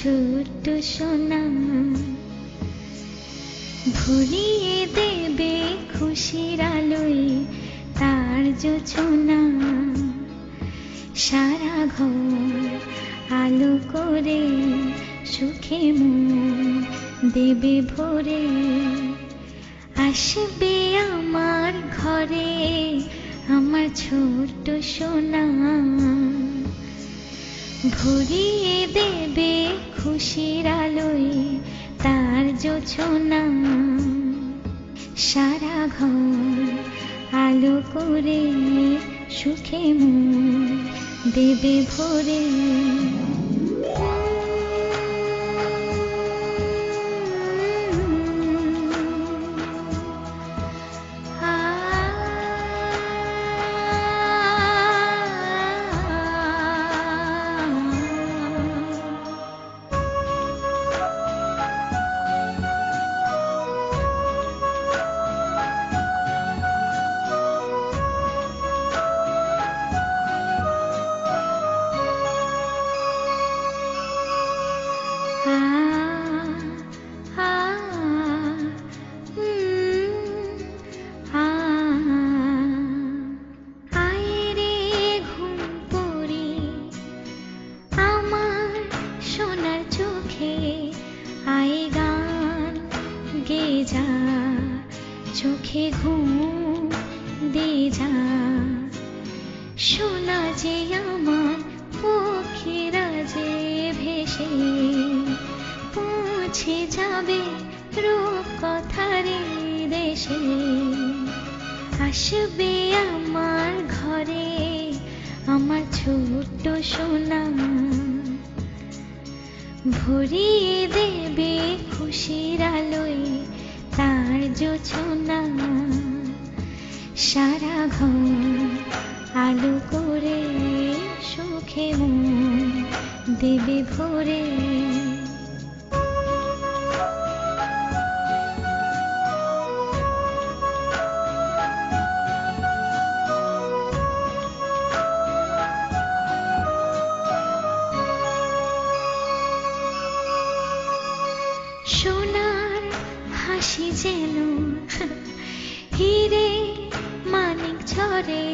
ছোট্ট সোনা, ভরিয়ে দেবে খুশির আলোয় তার জোছনা। সারা ঘর আলো করে সুখে মন দেবে ভরে। আসবে আমার ঘরে আমার ছোট্ট সোনা, ভরিয়ে দেবে খুশির আলোয় তার জোছনা। সারা ঘর আলো করে সুখে মন দেবে ভরে। চোখে ঘুম দে যা, শোনা যে আমার পক্ষীরা যে ভেসে পৌঁছে যাবে রূপকথারে দেশে। আসবে আমার ঘরে আমার ছোট্ট সোনা, ভরিয়ে দেবে খুশির আলোয় তার জোছনা। সারা ঘর আলো করে সুখে মন দেবে ভরে। সোনার হাসি যেন হিরে মানিক ঝরে,